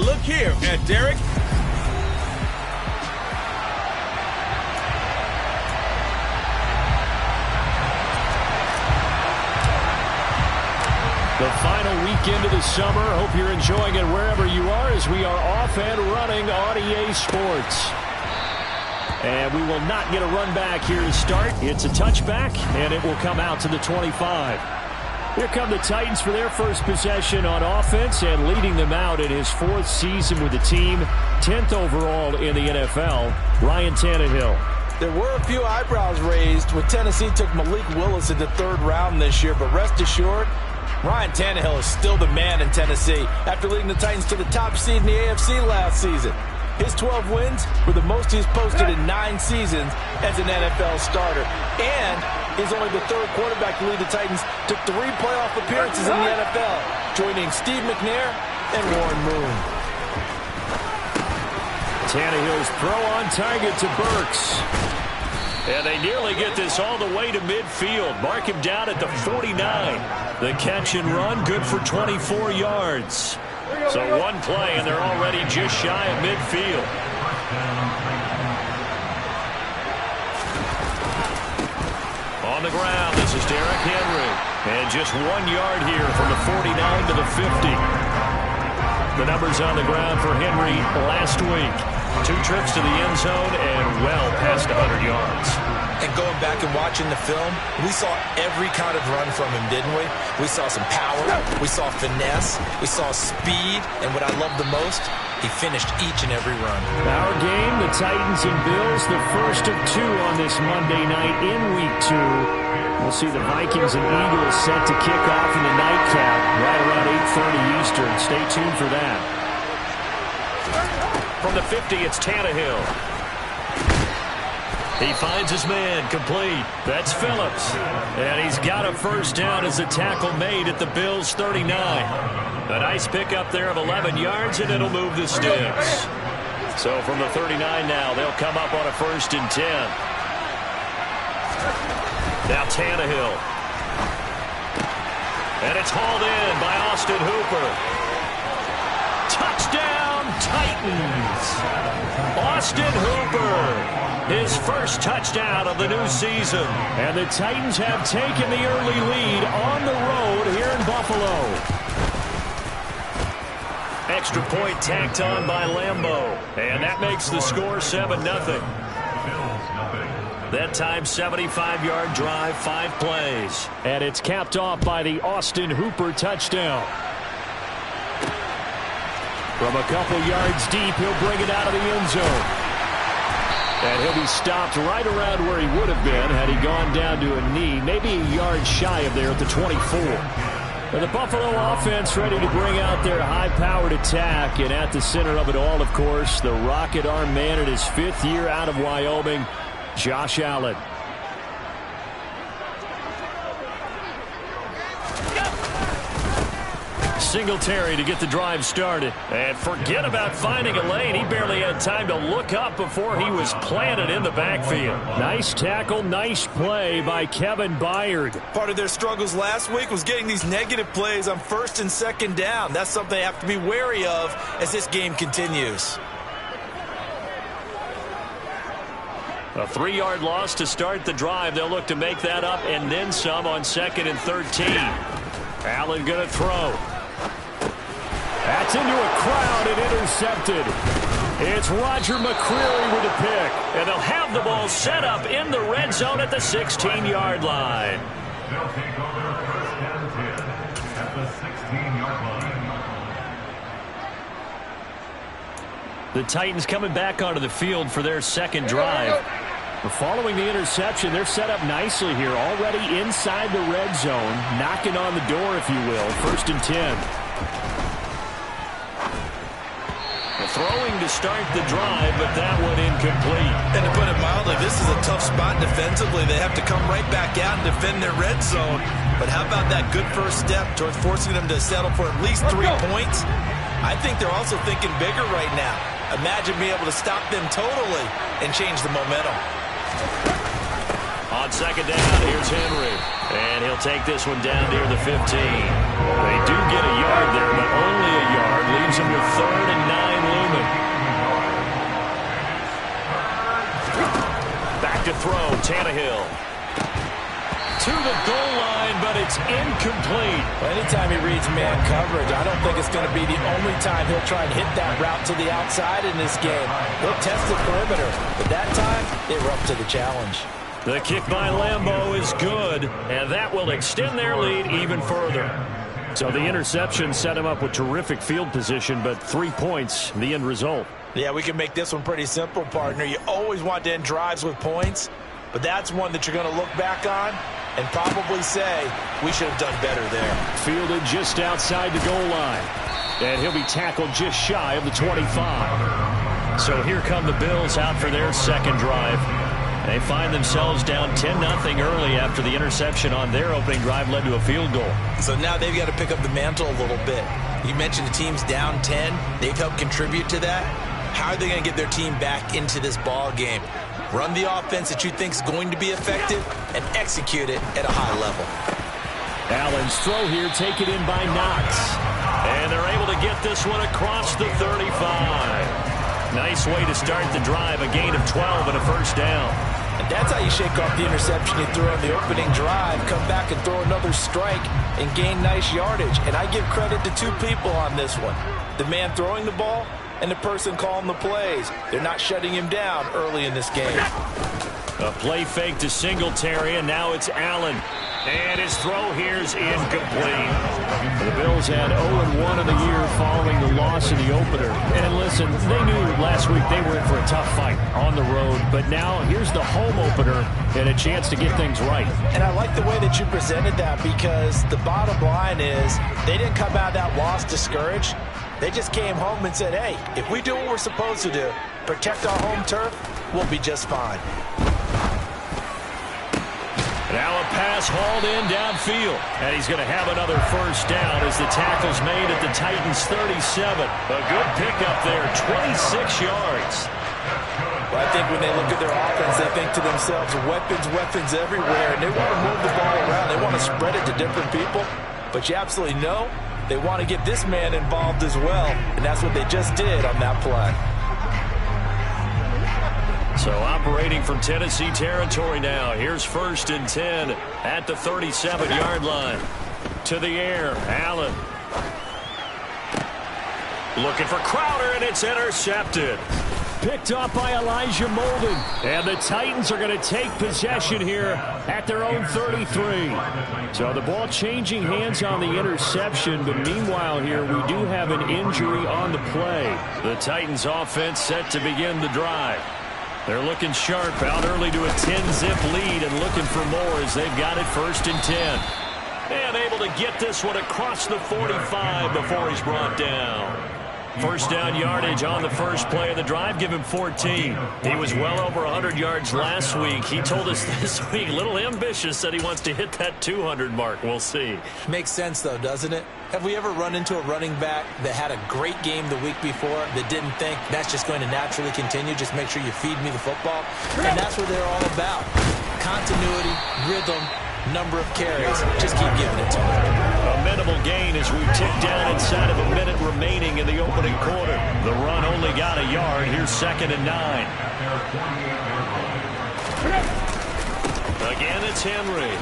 Look here at Derek. The final weekend of the summer. Hope you're enjoying it wherever you are as we are off and running on EA Sports. And we will not get a run back here to start. It's a touchback, and it will come out to the 25. Here come the Titans for their first possession on offense, and leading them out in his 4th season with the team, 10th overall in the NFL, Ryan Tannehill. There were a few eyebrows raised when Tennessee took Malik Willis in the 3rd round this year, but rest assured, Ryan Tannehill is still the man in Tennessee after leading the Titans to the top seed in the AFC last season. His 12 wins were the most he's posted in 9 seasons as an NFL starter. And he's only the 3rd quarterback to lead the Titans to 3 playoff appearances in the NFL, joining Steve McNair and Warren Moon. Tannehill's throw on target to Burks. And they nearly get this all the way to midfield. Mark him down at the 49. The catch and run, good for 24 yards. So one play, and they're already just shy of midfield. On the ground, this is Derrick Henry. And just 1 yard here from the 49 to the 50. The numbers on the ground for Henry last week. 2 trips to the end zone and well past 100 yards. And going back and watching the film, we saw every kind of run from him, didn't we? We saw some power, we saw finesse, we saw speed, and what I love the most, he finished each and every run. Our game, the Titans and Bills, the first of 2 on this Monday night in Week 2. We'll see the Vikings and Eagles set to kick off in the nightcap right around 8:30 Eastern. Stay tuned for that. From the 50, it's Tannehill. He finds his man, complete. That's Phillips. And he's got a first down as a tackle made at the Bills' 39. A nice pickup there of 11 yards, and it'll move the sticks. So from the 39 now, they'll come up on a 1st and 10. Now Tannehill. And it's hauled in by Austin Hooper. Touchdown, Titans! Austin Hooper, his first touchdown of the new season. And the Titans have taken the early lead on the road here in Buffalo. Extra point tacked on by Lambeau. And that makes the score 7-0. That time, 75-yard drive, 5 plays. And it's capped off by the Austin Hooper touchdown. From a couple yards deep, he'll bring it out of the end zone. And he'll be stopped right around where he would have been had he gone down to a knee, maybe a yard shy of there at the 24. And the Buffalo offense ready to bring out their high-powered attack. And at the center of it all, of course, the rocket arm man in his 5th year out of Wyoming, Josh Allen. Singletary to get the drive started. And forget about finding a lane. He barely had time to look up before he was planted in the backfield. Nice tackle, nice play by Kevin Byard. Part of their struggles last week was getting these negative plays on 1st and 2nd down. That's something they have to be wary of as this game continues. A 3-yard loss to start the drive. They'll look to make that up and then some on 2nd and 13. Allen going to throw. That's into a crowd and intercepted. It's Roger McCreary with a pick. And they'll have the ball set up in the red zone at the 16-yard line. They'll take over 1st and 10 at the 16-yard line. The Titans coming back onto the field for their 2nd drive. Following the interception, they're set up nicely here, already inside the red zone, knocking on the door, if you will. 1st and 10. Throwing to start the drive, but that one incomplete. And to put it mildly, this is a tough spot defensively. They have to come right back out and defend their red zone. But how about that good first step towards forcing them to settle for at least 3 points? I think they're also thinking bigger right now. Imagine being able to stop them totally and change the momentum. On second down, here's Henry. And he'll take this one down near the 15. They do get a yard there, but only a yard. Leaves them with 3rd and 9 looming. Back to throw, Tannehill. To the goal line, but it's incomplete. Well, anytime he reads man coverage, I don't think it's going to be the only time he'll try and hit that route to the outside in this game. He'll test the perimeter, but that time, they were up to the challenge. The kick by Lambeau is good, and that will extend their lead even further. So the interception set him up with terrific field position, but 3 points, the end result. Yeah, we can make this one pretty simple, partner. You always want to end drives with points, but that's one that you're going to look back on and probably say, we should have done better there. Fielded just outside the goal line. And he'll be tackled just shy of the 25. So here come the Bills out for their second drive. They find themselves down 10-0 early after the interception on their opening drive led to a field goal. So now they've got to pick up the mantle a little bit. You mentioned the team's down 10. They've helped contribute to that. How are they going to get their team back into this ball game? Run the offense that you think is going to be effective and execute it at a high level. Allen's throw here taken in by Knox. And they're able to get this one across the 35. Nice way to start the drive, a gain of 12 and a first down. And that's how you shake off the interception you threw on the opening drive, come back and throw another strike and gain nice yardage. And I give credit to two people on this one. The man throwing the ball and the person calling the plays. They're not shutting him down early in this game. A play fake to Singletary, and now it's Allen. And his throw here is incomplete. The Bills had 0-1 in the year following the loss in the opener. And listen, they knew last week they were in for a tough fight on the road. But now here's the home opener and a chance to get things right. And I like the way that you presented that, because the bottom line is they didn't come out of that loss discouraged. They just came home and said, hey, if we do what we're supposed to do, protect our home turf, we'll be just fine. Now a pass hauled in downfield. And he's going to have another first down as the tackle's made at the Titans' 37. A good pickup there, 26 yards. Well, I think when they look at their offense, they think to themselves, weapons everywhere. And they want to move the ball around. They want to spread it to different people. But you absolutely know they want to get this man involved as well. And that's what they just did on that play. So operating from Tennessee territory now. Here's 1st and 10 at the 37-yard line. To the air, Allen. Looking for Crowder, and it's intercepted. Picked off by Elijah Molden. And the Titans are going to take possession here at their own 33. So the ball changing hands on the interception, but meanwhile here we do have an injury on the play. The Titans offense set to begin the drive. They're looking sharp, out early to a 10-zip lead and looking for more as they've got it 1st and 10. And able to get this one across the 45 before he's brought down. First down yardage on the first play of the drive, give him 14. He was well over 100 yards last week. He told us this week, a little ambitious, said he wants to hit that 200 mark. We'll see. Makes sense, though, doesn't it? Have we ever run into a running back that had a great game the week before that didn't think that's just going to naturally continue? Just make sure you feed me the football. And that's what they're all about. Continuity, rhythm, number of carries. Just keep giving it to them. A minimal gain as we tick down inside of a minute remaining in the opening quarter. The run only got a yard. Here's 2nd and 9. Again, it's Henry.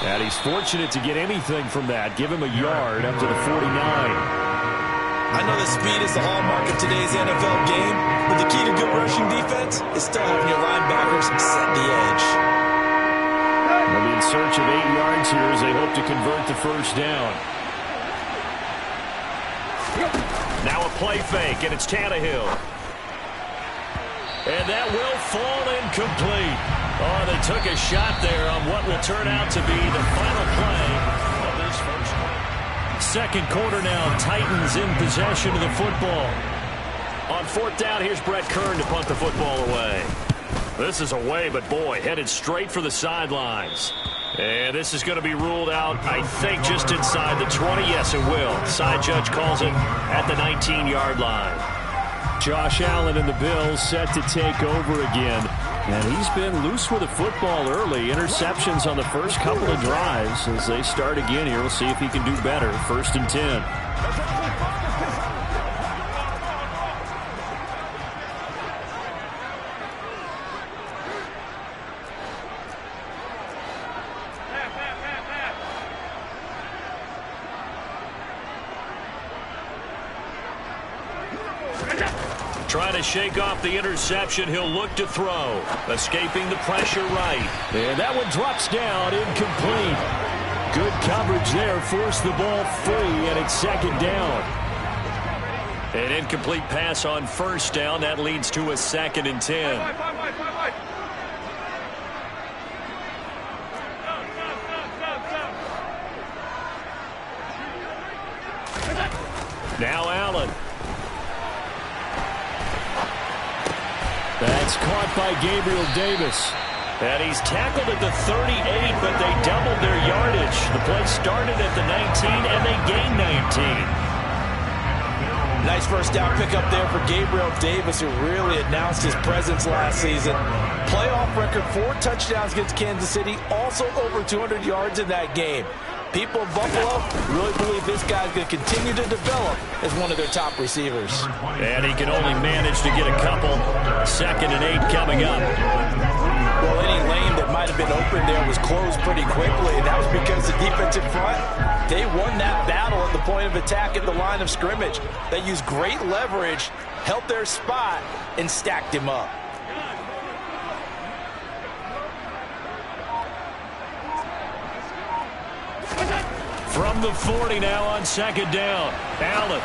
And he's fortunate to get anything from that. Give him a yard up to the 49. I know that speed is the hallmark of today's NFL game, but the key to good rushing defense is still having your linebackers set the edge. They'll be in search of 8 yards here as they hope to convert the first down. Now a play fake, and it's Tannehill. And that will fall incomplete. Oh, they took a shot there on what will turn out to be the final play of this first quarter. Second quarter now, Titans in possession of the football. On 4th down, here's Brett Kern to punt the football away. This is away, but boy, headed straight for the sidelines. And this is going to be ruled out, I think, just inside the 20. Yes, it will. Side judge calls it at the 19-yard line. Josh Allen and the Bills set to take over again. And he's been loose with the football early. Interceptions on the first couple of drives. As they start again here, we'll see if he can do better. 1st and 10. Trying to shake off the interception. He'll look to throw. Escaping the pressure right. And that one drops down, incomplete. Good coverage there. Forced the ball free, and it's 2nd down. An incomplete pass on 1st down. That leads to a 2nd and 10. Now Allen. That's caught by Gabriel Davis. And he's tackled at the 38, but they doubled their yardage. The play started at the 19, and they gained 19. Nice first down pickup there for Gabriel Davis, who really announced his presence last season. Playoff record, 4 touchdowns against Kansas City, also over 200 yards in that game. People of Buffalo really believe this guy's going to continue to develop as one of their top receivers. And he can only manage to get a couple. 2nd and 8 coming up. Well, any lane that might have been open there was closed pretty quickly, and that was because the defensive front, they won that battle at the point of attack at the line of scrimmage. They used great leverage, held their spot, and stacked him up. From the 40 now on 2nd down. Allen.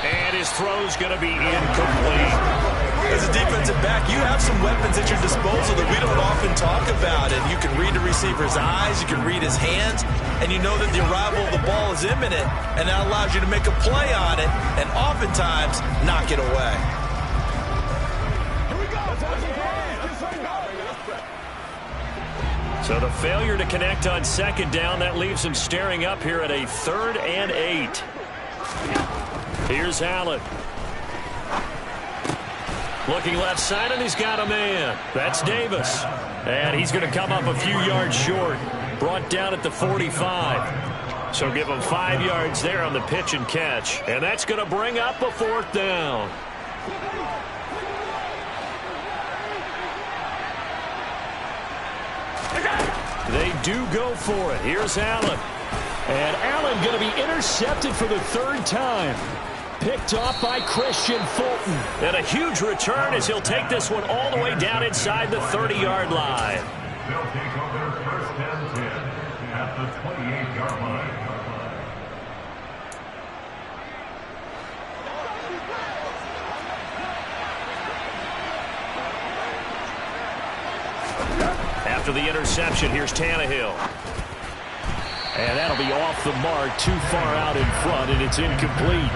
And his throw's going to be incomplete. As a defensive back, you have some weapons at your disposal that we don't often talk about. And you can read the receiver's eyes, you can read his hands, and you know that the arrival of the ball is imminent, and that allows you to make a play on it and oftentimes knock it away. So the failure to connect on 2nd down, that leaves him staring up here at a 3rd and 8. Here's Allen. Looking left side, and he's got a man. That's Davis. And he's going to come up a few yards short. Brought down at the 45. So give him 5 yards there on the pitch and catch. And that's going to bring up a 4th down. They do go for it. Here's Allen. And Allen going to be intercepted for the 3rd time. Picked off by Christian Fulton. And a huge return as he'll take this one all the way down inside the 30-yard line. They'll take over 1st and 10 at the 28-yard line. After the interception, here's Tannehill. And that'll be off the mark, too far out in front, and it's incomplete.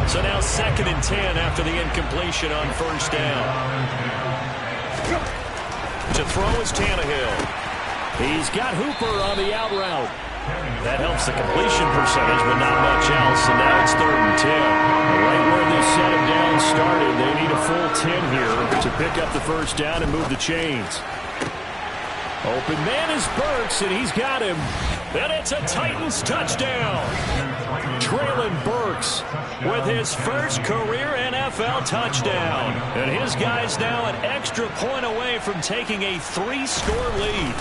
So now 2nd and 10 after the incompletion on 1st down. To throw is Tannehill. He's got Hooper on the out route. That helps the completion percentage, but not much else, and now it's 3rd and 10. Right where they set him down started, they need a full 10 here to pick up the 1st down and move the chains. Open man is Burks, and he's got him. And it's a Titans touchdown. Treylon Burks with his first career NFL touchdown. And his guy's now an extra point away from taking a 3-score lead.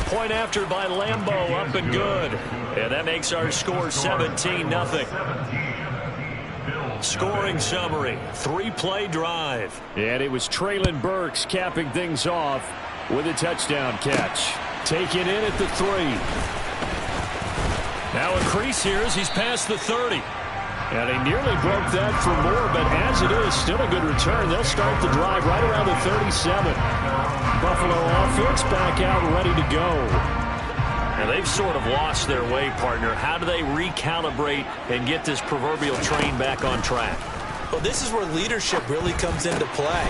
Point after by Lambeau, up and good. And that makes our score 17-0. Scoring summary, 3-play drive. And it was Treylon Burks capping things off with a touchdown catch. Taken in at the 3. Now a crease here as he's past the 30. And he nearly broke that for more, but as it is, still a good return. They'll start the drive right around the 37. Buffalo offense back out ready to go. And they've sort of lost their way, partner. How do they recalibrate and get this proverbial train back on track? Well, this is where leadership really comes into play.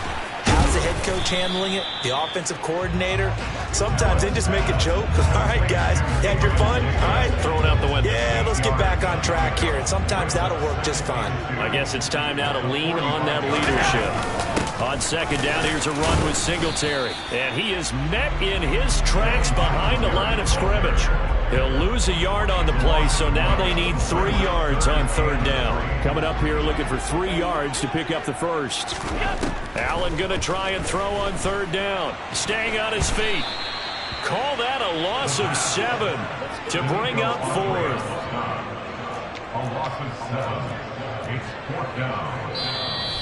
How's the head coach handling it? The offensive coordinator? Sometimes they just make a joke. All right, guys, you had your fun? All right. Throw it out the window. Yeah, let's get back on track here. And sometimes that'll work just fine. I guess it's time now to lean on that leadership. On second down, here's a run with Singletary. And he is met in his tracks behind the line of scrimmage. He'll lose a yard on the play, so now they need 3 yards on third down. Coming up here looking for 3 yards to pick up the first. Allen going to try and throw on third down. Staying on his feet. Call that a loss of 7 to bring up fourth. A loss of 7. It's 4th down.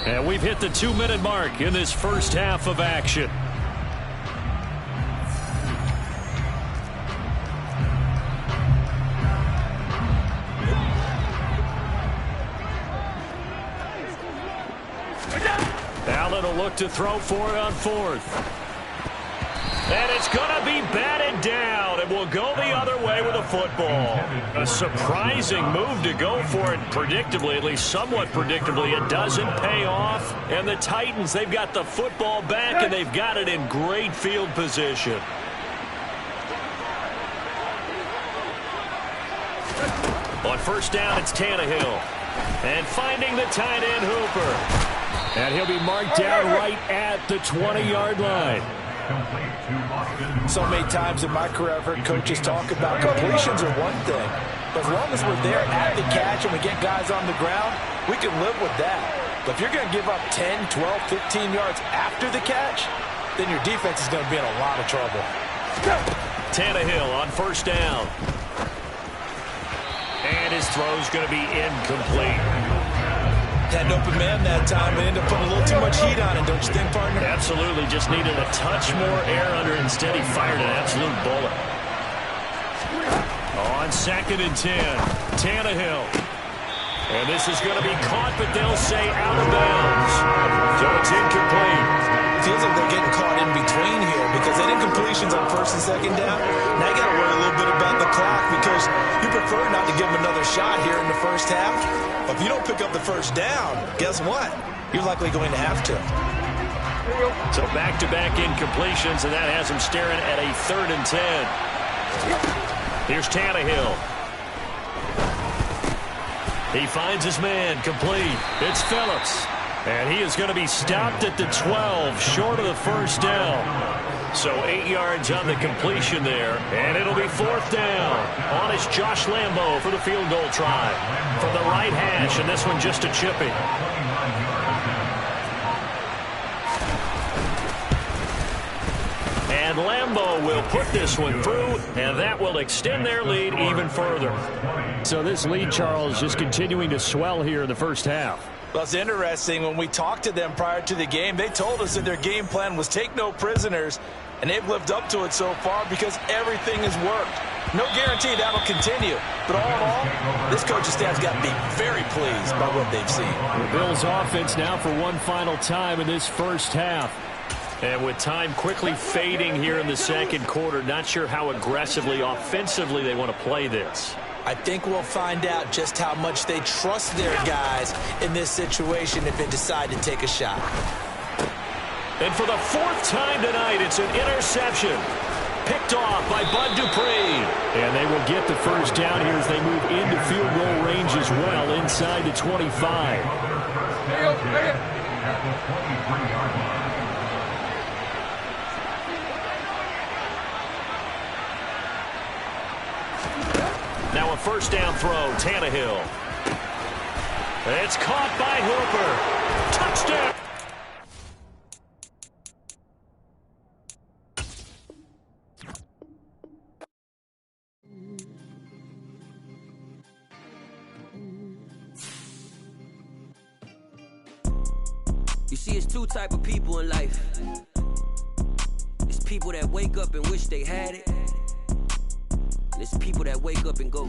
And we've hit the 2-minute mark in this first half of action. Allen will look to throw for it on fourth. And it's going to be batted down. It will go the other way with a football. A surprising move to go for it predictably, at least somewhat predictably. It doesn't pay off. And the Titans, they've got the football back, and they've got it in great field position. On first down, it's Tannehill. And finding the tight end, Hooper. And he'll be marked down right at the 20-yard line. So many times in my career, I've heard coaches talk about completions are one thing. But as long as we're there at the catch and we get guys on the ground, we can live with that. But if you're going to give up 10, 12, 15 yards after the catch, then your defense is going to be in a lot of trouble. Tannehill on first down. And his throw's going to be incomplete. Had an open man that time, but ended up putting a little too much heat on it, don't you think, partner? Absolutely. Just needed a touch more air under it. Instead, he fired an absolute bullet. On second and 10, Tannehill. And this is going to be caught, but they'll say out of bounds. So it's incomplete. Feels like they're getting caught in between here because they did completions on first and second down. Now you got to worry a little bit about the clock because you prefer not to give them another shot here in the first half. But if you don't pick up the first down, guess what? You're likely going to have to. So back-to-back incompletions, and that has him staring at a 3rd and 10. Here's Tannehill. He finds his man, complete. It's Phillips. And he is going to be stopped at the 12, short of the first down. So 8 yards on the completion there, and it'll be 4th down. On is Josh Lambo for the field goal try. From the right hash, and this one just a chipping. And Lambo will put this one through, and that will extend their lead even further. So this lead, Charles, just continuing to swell here in the first half. Well, it's interesting. When we talked to them prior to the game, they told us that their game plan was take no prisoners, and they've lived up to it so far because everything has worked. No guarantee that'll continue. But all in all, this coaching staff's got to be very pleased by what they've seen. The Bills' offense now for one final time in this first half. And with time quickly fading here in the second quarter, not sure how aggressively, offensively they want to play this. I think we'll find out just how much they trust their guys in this situation if they decide to take a shot. And for the 4th time tonight, it's an interception. Picked off by Bud Dupree. And they will get the first down here as they move into field goal range as well, inside the 25. Now a first down throw, Tannehill. It's caught by Hooper. Touchdown. You see, it's 2 type of people in life. It's people that wake up and wish they had it. And it's people that wake up and go